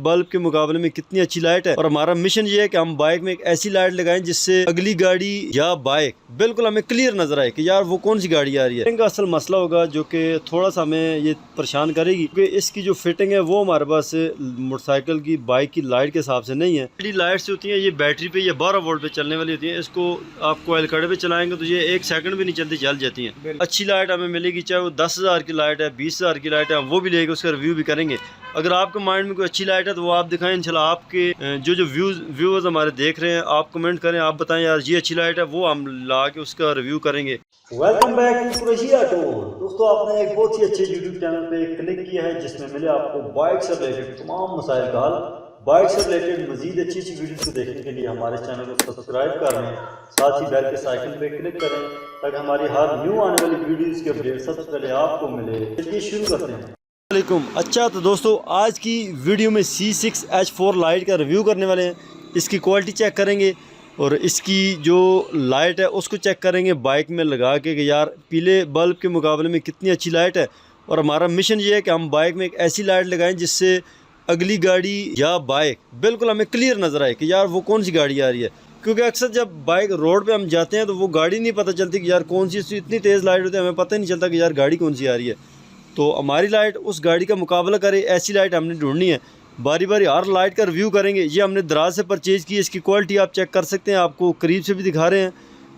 Bulb के मुकाबले में कितनी अच्छी लाइट है। और हमारा मिशन ये है कि हम बाइक में एक ऐसी लाइट लगाएं जिससे अगली गाड़ी या बाइक बिल्कुल हमें क्लियर नजर आए कि यार वो कौन सी गाड़ी आ रही है। फिटिंग का असल मसला होगा जो कि थोड़ा सा हमें ये परेशान करेगी, क्योंकि इसकी जो फिटिंग है वो हमारे पास मोटरसाइकिल की बाइक की लाइट के हिसाब से नहीं है। बड़ी लाइट्स होती है ये बैटरी पे या 12 वोल्ट पे चलने वाली होती है। इसको आप कोयल कड़े पे चलाएंगे तो ये 1 सेकंड भी नहीं चलती, जल जाती है। अच्छी लाइट हमें मिलेगी, चाहे वो 10,000 की लाइट है, 20,000 की लाइट है, हम वो भी लेके उसका रिव्यू भी करेंगे। अगर आपके माइंड में कोई अच्छी लाइट है तो वो आप दिखाएं इंशाल्लाह। आपके जो व्यूअर्स हमारे देख रहे हैं, आप कमेंट करें, आप बताएं यार ये अच्छी लाइट है, वो हम ला के उसका रिव्यू करेंगे। Welcome back to Qureshi auto. दोस्तों, आपने एक बहुत ही अच्छे यूट्यूब चैनल पे क्लिक किया है जिसमें मिले आपको बाइक से रिलेटेड तमाम मसाइल का हल। बाइक से रिलेटेड मजीद अच्छी अच्छी वीडियोस को देखने के लिए हमारे चैनल को सब्सक्राइब कर लें, साथ ही बेल के आइकन पे क्लिक करें ताकि हमारी हर न्यू आने वाली वीडियोस के अपडेट सबसे पहले आपको मिले। चलिए शुरू करते हैं। अच्छा, तो दोस्तों आज की वीडियो में C6H4 लाइट का रिव्यू करने वाले हैं। इसकी क्वालिटी चेक करेंगे और इसकी जो लाइट है उसको चेक करेंगे बाइक में लगा के कि यार पीले बल्ब के मुकाबले में कितनी अच्छी लाइट है। और हमारा मिशन ये है कि हम बाइक में एक ऐसी लाइट लगाएं जिससे अगली गाड़ी या बाइक बिल्कुल हमें क्लियर नज़र आए कि यार वो कौन सी गाड़ी आ रही है। क्योंकि अक्सर जब बाइक रोड पे हम जाते हैं तो वो गाड़ी नहीं पता चलती कि यार कौन सी, इतनी तेज़ लाइट होती है हमें पता ही नहीं चलता कि यार गाड़ी कौन सी आ रही है। तो हमारी लाइट उस गाड़ी का मुकाबला करे, ऐसी लाइट हमने ढूंढनी है। बारी बारी हर लाइट का रिव्यू करेंगे। ये हमने दराज से परचेज़ की, इसकी क्वालिटी आप चेक कर सकते हैं, आपको करीब से भी दिखा रहे हैं।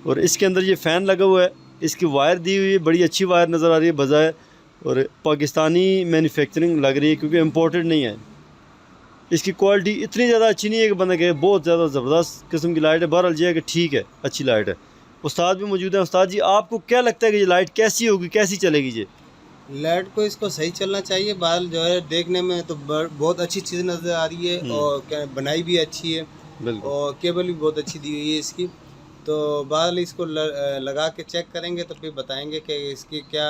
और इसके अंदर ये फ़ैन लगा हुआ है, इसकी वायर दी हुई है, बड़ी अच्छी वायर नज़र आ रही है बजाय, और पाकिस्तानी मैन्युफैक्चरिंग लग रही है क्योंकि इम्पोर्टेड नहीं है। इसकी क्वालिटी इतनी ज़्यादा अच्छी नहीं है कि बंदा कहे बहुत ज़्यादा ज़बरदस्त किस्म की लाइट है। बहरहाल ये है कि ठीक है, अच्छी लाइट है। उस्ताद भी मौजूद है। उस्ताद जी, आपको क्या लगता है कि ये लाइट कैसी होगी, कैसी चलेगी? ये लाइट को इसको सही चलना चाहिए। बाल जो है देखने में तो बहुत अच्छी चीज़ नज़र आ रही है और क्या बनाई भी अच्छी है और केबल भी बहुत अच्छी दी हुई है इसकी। तो बाल इसको लगा के चेक करेंगे तो फिर बताएंगे कि इसकी क्या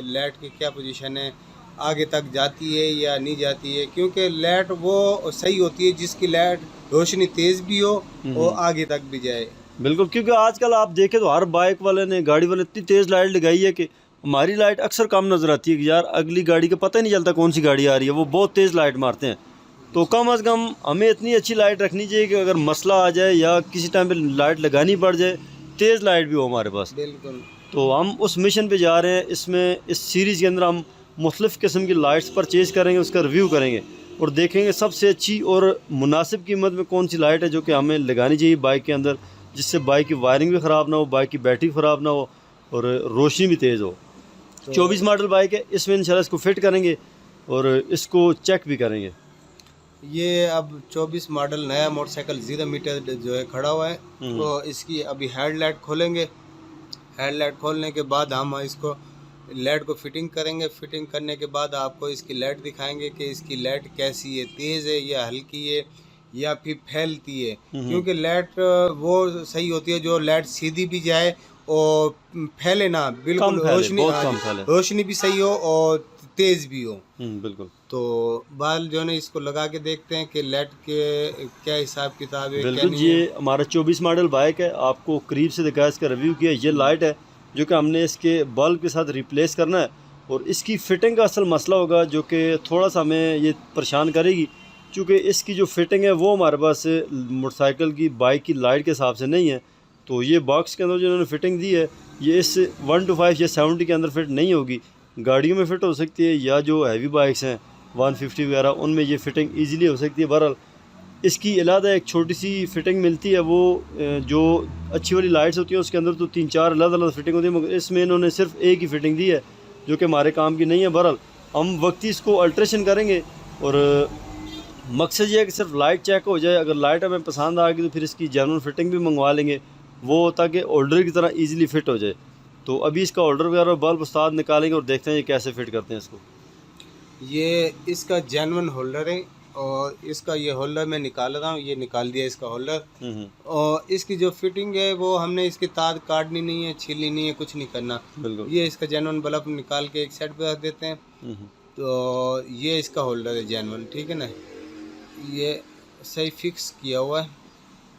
लाइट की क्या पोजीशन है, आगे तक जाती है या नहीं जाती है। क्योंकि लाइट वो सही होती है जिसकी लाइट रोशनी तेज़ भी हो और आगे तक भी जाए। बिल्कुल, क्योंकि आजकल आप देखें तो हर बाइक वाले ने, गाड़ी वाले इतनी तेज़ लाइट लगाई है कि हमारी लाइट अक्सर कम नज़र आती है कि यार अगली गाड़ी का पता ही नहीं चलता कौन सी गाड़ी आ रही है। वो बहुत तेज़ लाइट मारते हैं। तो कम अज़ कम हमें इतनी अच्छी लाइट रखनी चाहिए कि अगर मसला आ जाए या किसी टाइम पे लाइट लगानी पड़ जाए, तेज़ लाइट भी हो हमारे पास। बिल्कुल। तो हम उस मिशन पे जा रहे हैं। इसमें इस सीरीज़ के अंदर हम मुख्तलिफ़ किस्म की लाइट्स परचेज़ करेंगे, उसका रिव्यू करेंगे और देखेंगे सबसे अच्छी और मुनासिब कीमत में कौन सी लाइट है जो कि हमें लगानी चाहिए बाइक के अंदर, जिससे बाइक की वायरिंग भी ख़राब ना हो, बाइक की बैटरी ख़राब ना हो और रोशनी भी तेज़ हो। 24 मॉडल बाइक है, इसमें इंशाल्लाह इसको फिट करेंगे और इसको चेक भी करेंगे। ये अब 24 मॉडल नया मोटरसाइकिल 0 मीटर जो है खड़ा हुआ है। तो इसकी अभी हेडलाइट खोलेंगे। हेडलाइट खोलने के बाद हम इसको लाइट को फिटिंग करेंगे। फिटिंग करने के बाद आपको इसकी लाइट दिखाएंगे कि इसकी लाइट कैसी है, तेज़ है या हल्की है या फिर फैलती है। क्योंकि लाइट वो सही होती है जो लाइट सीधी भी जाए और फैले ना, बिल्कुल रोशनी भी सही हो और तेज़ भी हो। बिल्कुल। तो बाल जो है इसको लगा के देखते हैं कि लाइट के क्या हिसाब किताब है, बिल्कुल। ये हमारा 24 मॉडल बाइक है, आपको करीब से दिखाया, इसका रिव्यू किया। ये लाइट है जो कि हमने इसके बल्ब के साथ रिप्लेस करना है और इसकी फ़िटिंग का असल मसला होगा जो कि थोड़ा सा हमें ये परेशान करेगी, क्योंकि इसकी जो फ़िटिंग है वो हमारे पास मोटरसाइकिल की बाइक की लाइट के हिसाब से नहीं है। तो ये बॉक्स के अंदर जो इन्होंने फ़िटिंग दी है ये इस 1 to 5 या 70 के अंदर फिट नहीं होगी। गाड़ियों में फ़िट हो सकती है या जो हैवी बाइक्स हैं 150 वगैरह, उनमें ये फ़िटिंग ईज़िली हो सकती है। बहरहाल इसकी अलग एक छोटी सी फिटिंग मिलती है, वो जो अच्छी वाली लाइट्स होती हैं उसके अंदर तो 3-4 अलग अलग फिटिंग होती है, मगर इसमें इन्होंने सिर्फ एक ही फिटिंग दी है जो कि हमारे काम की नहीं है। बहरहाल हम वक्ती इसको अल्ट्रेशन करेंगे और मकसद ये है कि सिर्फ लाइट चेक हो जाए। अगर लाइट हमें पसंद आ गई तो फिर इसकी जेन्युइन फिटिंग भी मंगवा लेंगे, वो ताकि होल्डर की तरह ईज़िली फ़िट हो जाए। तो अभी इसका होल्डर वगैरह बल्ब उस्ताद निकालेंगे और देखते हैं ये कैसे फ़िट करते हैं इसको। ये इसका जेन्युइन होल्डर है और इसका ये होल्डर मैं निकाल रहा हूँ, ये निकाल दिया इसका होल्डर। और इसकी जो फिटिंग है वो हमने इसकी तार काटनी नहीं है, छीलनी नहीं है, कुछ नहीं करना। ये इसका जेन्युइन बल्ब निकाल के एक साइड पे रख देते हैं। तो ये इसका होल्डर है जेन्युइन, ठीक है ना। ये सही फिक्स किया हुआ है,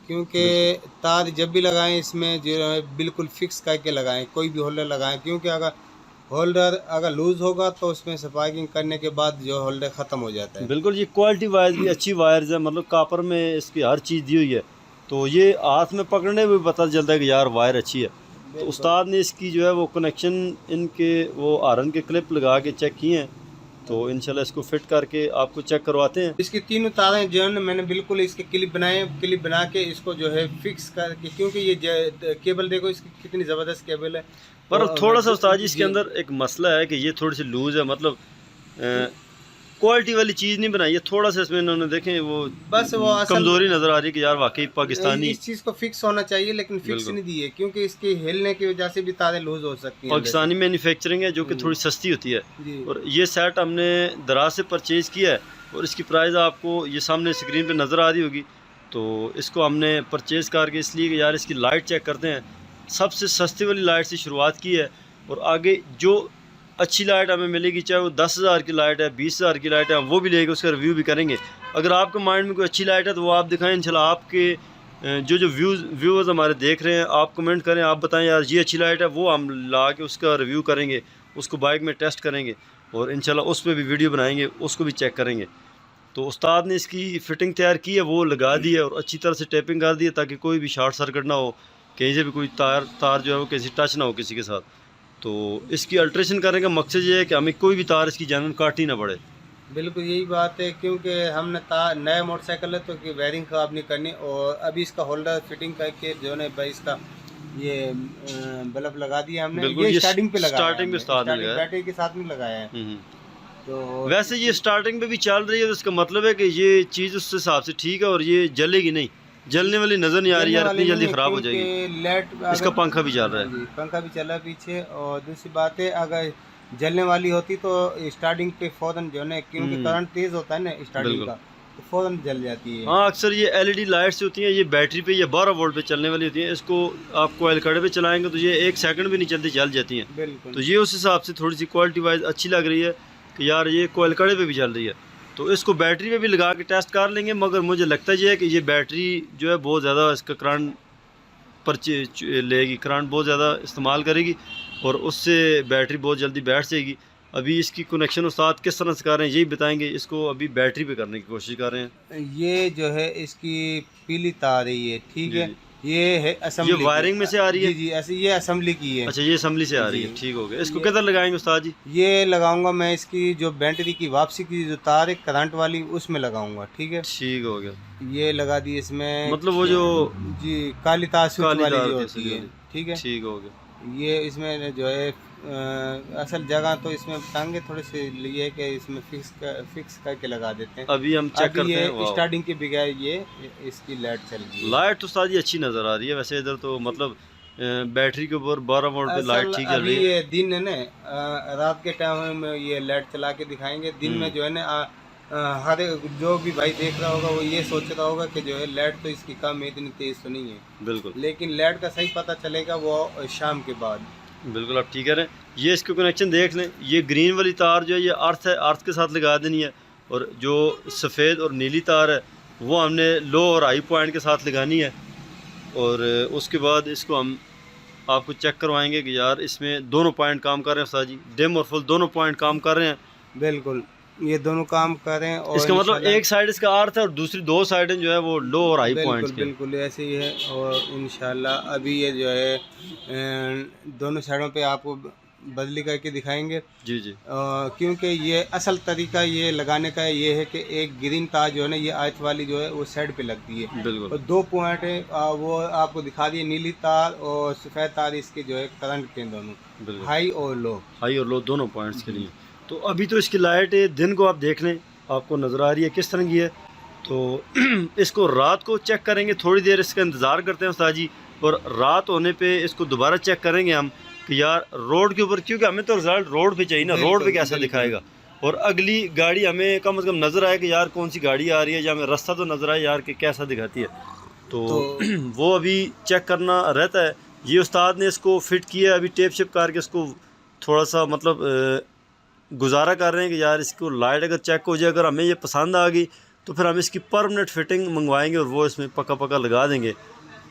क्योंकि तार जब भी लगाएं इसमें जो है बिल्कुल फिक्स करके लगाएं, कोई भी होल्डर लगाएं। क्योंकि अगर होल्डर अगर लूज होगा तो उसमें स्पार्किंग करने के बाद जो होल्डर ख़त्म हो जाता है। बिल्कुल, ये क्वालिटी वाइज भी अच्छी वायर्स है, मतलब कापर में इसकी हर चीज़ दी हुई है, तो ये हाथ में पकड़ने में भी पता चलता है कि यार वायर अच्छी है। तो उस्ताद ने इसकी जो है वो कनेक्शन इनके वो आयरन के क्लिप लगा के चेक किए हैं, तो इंशाल्लाह इसको फिट करके आपको चेक करवाते हैं। इसकी तीनों तारें जो है ना मैंने बिल्कुल इसके क्लिप बनाए, क्लिप बना के इसको जो है फिक्स करके, क्योंकि ये केबल देखो इसकी कितनी ज़बरदस्त केबल है। पर और थोड़ा सा उस्ताद जी इसके अंदर एक मसला है कि ये थोड़ी सी लूज़ है, मतलब क्वालिटी वाली चीज़ नहीं बनाई है, थोड़ा सा इसमें इन्होंने देखें वो बस वो कमज़ोरी नज़र आ रही है कि यार वाकई पाकिस्तानी इस चीज़ को फिक्स होना चाहिए, लेकिन फिक्स नहीं दी है क्योंकि इसके हिलने की वजह से भी तारें लूज हो सकती हैं। पाकिस्तानी मैन्युफैक्चरिंग है जो कि थोड़ी सस्ती होती है, जी। और ये सेट हमने दराज से परचेज़ किया है, और इसकी प्राइस आपको ये सामने स्क्रीन पे नज़र आ रही होगी। तो इसको हमने परचेज़ करके इसलिए कि यार इसकी लाइट चेक करते हैं, सबसे सस्ती वाली लाइट से शुरुआत की है, और आगे जो अच्छी लाइट हमें मिलेगी, चाहे वो 10,000 की लाइट है, 20,000 की लाइट है, हम वो भी लेके उसका रिव्यू भी करेंगे। अगर आपके माइंड में कोई अच्छी लाइट है तो वो आप दिखाएं, इंशाल्लाह आपके जो व्यूअर्स हमारे देख रहे हैं, आप कमेंट करें, आप बताएं यार ये अच्छी लाइट है, वो हम ला के उसका रिव्यू करेंगे, उसको बाइक में टेस्ट करेंगे, और इंशाल्लाह उस पर भी वीडियो बनाएंगे, उसको भी चेक करेंगे। तो उस्ताद ने इसकी फ़िटिंग तैयार की है, वो लगा दी है और अच्छी तरह से टेपिंग कर दी है, ताकि कोई भी शॉर्ट सर्किट ना हो, कहीं से भी कोई तार जो है वो किसी टच ना हो किसी के साथ। तो इसकी अल्ट्रेशन करने का मकसद ये है कि हमें कोई भी तार इसकी जानन काटनी ना पड़े। बिल्कुल यही बात है, क्योंकि हमने नया मोटरसाइकिल है तो कि वायरिंग ख़राब नहीं करनी, और अभी इसका होल्डर फिटिंग करके जो है भाई इसका ये बल्ब लगा दिया हमने। ये स्टार्टिंग पे लगाया, स्टार्टिंग में बैटरी के साथ में लगाया है। तो वैसे ये स्टार्टिंग पे भी चल रही है, तो इसका मतलब है कि ये चीज़ उस हिसाब से ठीक है, और ये जलेगी नहीं, जलने वाली नज़र नहीं आ रही यार, इतनी जल्दी ख़राब हो जाएगी। लाइट इसका पंखा भी चल रहा है, पंखा भी चल रहा है पीछे। और दूसरी बात है, अगर जलने वाली होती तो स्टार्टिंग पे फौरन जो है, क्योंकि करंट तेज होता है ना स्टार्टिंग का, तो फौरन जल जाती है। हाँ, अक्सर ये LED लाइट्स होती हैं, ये बैटरी पे या 12 वोल्ट पे चलने वाली होती हैं, इसको आप कोयल कड़े पे चलाएंगे तो ये 1 सेकंड भी नहीं चलती, जल जाती हैं। बिल्कुल। तो ये उस हिसाब से थोड़ी सी क्वालिटी वाइज अच्छी लग रही है कि यार ये कोयल कड़े पे भी चल रही है। तो इसको बैटरी पे भी लगा के टेस्ट कर लेंगे, मगर मुझे लगता है कि ये बैटरी जो है बहुत ज़्यादा इसका करंट लेगी, करंट बहुत ज़्यादा इस्तेमाल करेगी, और उससे बैटरी बहुत जल्दी बैठ जाएगी। अभी इसकी कनेक्शन उस्ताद किस तरह से कर रहे हैं यही बताएंगे, इसको अभी बैटरी पे करने की कोशिश कर रहे हैं। ये जो है इसकी पीली तार है ये, ठीक है, ये है असेंबली, ये वायरिंग में से आ रही है। जी जी, ऐसे ये असेंबली की है। अच्छा, ये असेंबली से आ रही है, ठीक हो गया। इसको किधर लगाएंगे उस्ताद जी? ये लगाऊंगा मैं इसकी जो बैटरी की वापसी की जो तार है करंट वाली, उसमें लगाऊंगा, ठीक है, ठीक हो गया। ये लगा दी इसमें, मतलब वो जो जी काली तार स्विच वाली जो होती है, ठीक है, ठीक हो गया। ये इसमें जो है असल जगह तो इसमें टांगे थोड़े से लिए कि इसमें फिक्स करके लगा देते हैं। अभी हम चेक करते हैं। स्टार्टिंग के बगैर ये इसकी लाइट चल रही है। लाइट तो उस्ताद जी अच्छी नज़र आ रही है वैसे इधर तो, मतलब बैटरी के ऊपर 12 वोल्ट पे लाइट ठीक चल रही है। ये दिन है ना, रात के टाइम में ये लाइट चला के दिखाएंगे, दिन में जो है ना हर जो भी भाई देख रहा होगा वो ये सोच रहा होगा कि जो है लाइट तो इसकी कम है, इतनी तेज तो नहीं है। बिल्कुल, लेकिन लाइट का सही पता चलेगा वो शाम के बाद। बिल्कुल आप ठीक कह रहे हैं। ये इसको कनेक्शन देख लें, ये ग्रीन वाली तार जो है ये अर्थ है, अर्थ के साथ लगा देनी है, और जो सफ़ेद और नीली तार है वो हमने लो और हाई पॉइंट के साथ लगानी है, और उसके बाद इसको हम आपको चेक करवाएंगे कि यार इसमें दोनों पॉइंट काम कर रहे हैं उस्ताद जी, डिम और फुल दोनों पॉइंट काम कर रहे हैं। बिल्कुल, ये दोनों काम कर रहे हैं। और इसका मतलब एक साइड इसका अर्थ है और दूसरी 2 साइडें जो है वो लो और हाई पॉइंट्स के। बिल्कुल ऐसे ही है। और इंशाल्लाह अभी ये जो है दोनों साइडों पे आपको बदली करके दिखाएंगे। जी जी। क्योंकि ये असल तरीका ये लगाने का ये है कि एक ग्रीन तार जो है ना, ये आयत वाली जो है वो साइड पे लगती है। बिल्कुल। और 2 पॉइंट है वो आपको दिखा दिए, नीली तार और सफ़ेद तार, इसके जो है करंट के दोनों हाई और लो दोनों पॉइंट्स के लिए। तो अभी तो इसकी लाइट दिन को आप देख लें, आपको नज़र आ रही है किस तरह की है। तो इसको रात को चेक करेंगे, थोड़ी देर इसका इंतज़ार करते हैं उस्ताद जी, और रात होने पे इसको दोबारा चेक करेंगे हम कि यार रोड के ऊपर, क्योंकि हमें तो रिजल्ट रोड पे चाहिए ना, रोड पे कैसा दिखाएगा, और अगली गाड़ी हमें कम से कम नज़र आए कि यार कौन सी गाड़ी आ रही है, या हमें रास्ता तो नज़र आए यार कि कैसा दिखाती है। तो वो अभी चेक करना रहता है। ये उस्ताद ने इसको फिट किया, अभी टेप शिप करके इसको थोड़ा सा मतलब गुजारा कर रहे हैं कि यार इसको लाइट अगर चेक हो जाए, अगर हमें ये पसंद आ गई तो फिर हम इसकी परमानेंट फिटिंग मंगवाएंगे और वो इसमें पक्का लगा देंगे।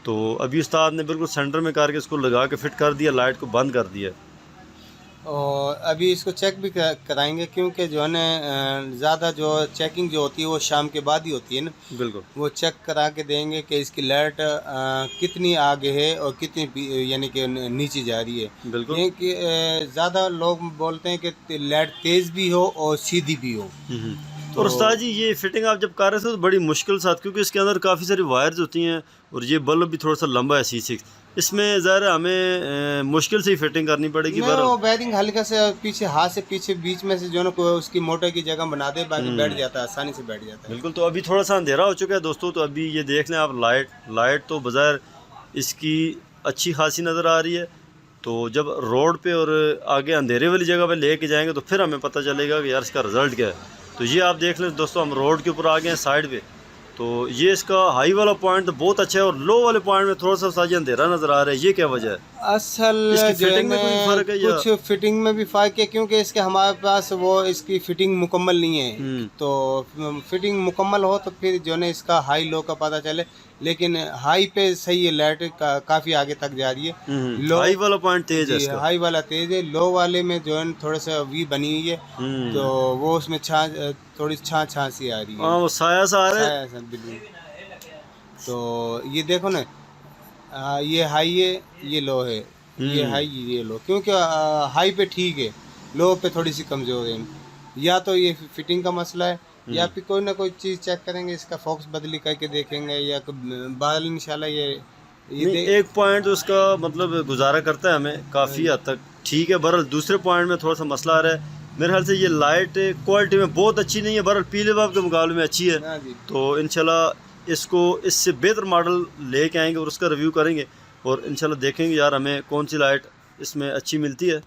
तो अभी उस्ताद ने बिल्कुल सेंटर में करके इसको लगा के फिट कर दिया, लाइट को बंद कर दिया। और अभी इसको चेक भी कराएंगे, क्योंकि जो है ना ज़्यादा जो चेकिंग जो होती है वो शाम के बाद ही होती है ना। बिल्कुल। वो चेक करा के देंगे कि इसकी लाइट कितनी आगे है और कितनी यानी कि नीचे जा रही है। बिल्कुल। क्योंकि ज़्यादा लोग बोलते हैं कि लाइट तेज़ भी हो और सीधी भी हो। और उस्ताद जी ये फिटिंग आप जब कर रहे थे तो बड़ी मुश्किल साथ, क्योंकि इसके अंदर काफ़ी सारी वायर्स होती हैं और ये बल्ब भी थोड़ा सा लंबा है C6, इसमें ज़रा हमें मुश्किल से ही फिटिंग करनी पड़ेगी। नहीं, वो बेरिंग हल्का से पीछे, हाथ से पीछे बीच में से जो ना कोई उसकी मोटर की जगह बना दे, बाकी बैठ जाता है, आसानी से बैठ जाता है। बिल्कुल। तो अभी थोड़ा सा अंधेरा हो चुका है दोस्तों, तो अभी ये देख लें आप, लाइट तो बज़ाहिर इसकी अच्छी खासी नज़र आ रही है। तो जब रोड पे और आगे अंधेरे वाली जगह पे लेके जाएंगे तो फिर हमें पता चलेगा कि यार इसका रिज़ल्ट क्या है। तो ये आप देख लें दोस्तों, हम रोड के ऊपर आ गए हैं साइड पे। तो ये इसका हाई वाला पॉइंट तो बहुत अच्छा है और लो वाले पॉइंट में थोड़ा सा साजी अंधेरा नज़र आ रहा है, ये क्या वजह है? असल इसकी जो है फिटिंग में ना, कोई फ़र्क है या? कुछ फिटिंग में भी फ़र्क है, क्योंकि इसके हमारे पास वो इसकी फिटिंग मुकम्मल नहीं है। तो फिटिंग मुकम्मल हो तो फिर जो है ना इसका हाई लो का पता चले। लेकिन हाई पे सही है, लाइट काफ़ी आगे तक जा रही है। लो हाई वाला पॉइंट तेज है जी, इसका। हाई वाला तेज है, लो वाले में जो है थोड़ा सा वी बनी हुई है, तो वो उसमें थोड़ी छां सी आ रही है। हाँ, वो साया सा आ रहा है। साया सा, बिल्कुल। तो ये देखो ना, ये हाई है, ये लो है, ये हाई, ये लो, क्योंकि हाई पे ठीक है, लो पे थोड़ी सी कमज़ोर है। या तो ये फिटिंग का मसला है, या फिर कोई ना कोई चीज़ चेक करेंगे, इसका फोक्स बदली करके देखेंगे, या बाल इंशाल्लाह ये नहीं, एक पॉइंट उसका मतलब गुजारा करता है हमें काफ़ी हद तक, ठीक है। बहरहाल दूसरे पॉइंट में थोड़ा सा मसला आ रहा है मेरे ख्याल से। ये लाइट क्वालिटी में बहुत अच्छी नहीं है, बहरहाल पीले बाब के मुकाबले में अच्छी है। तो इंशाल्लाह इसको इससे बेहतर मॉडल लेके आएंगे और उसका रिव्यू करेंगे और इंशाल्लाह देखेंगे यार हमें कौन सी लाइट इसमें अच्छी मिलती है।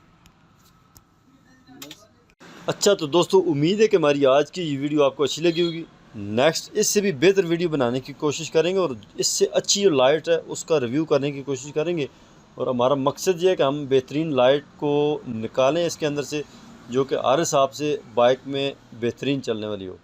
अच्छा, तो दोस्तों उम्मीद है कि हमारी आज की ये वीडियो आपको अच्छी लगी होगी। नेक्स्ट इससे भी बेहतर वीडियो बनाने की कोशिश करेंगे और इससे अच्छी जो लाइट है उसका रिव्यू करने की कोशिश करेंगे। और हमारा मकसद ये है कि हम बेहतरीन लाइट को निकालें इसके अंदर से, जो कि हर हिसाब से बाइक में बेहतरीन चलने वाली हो।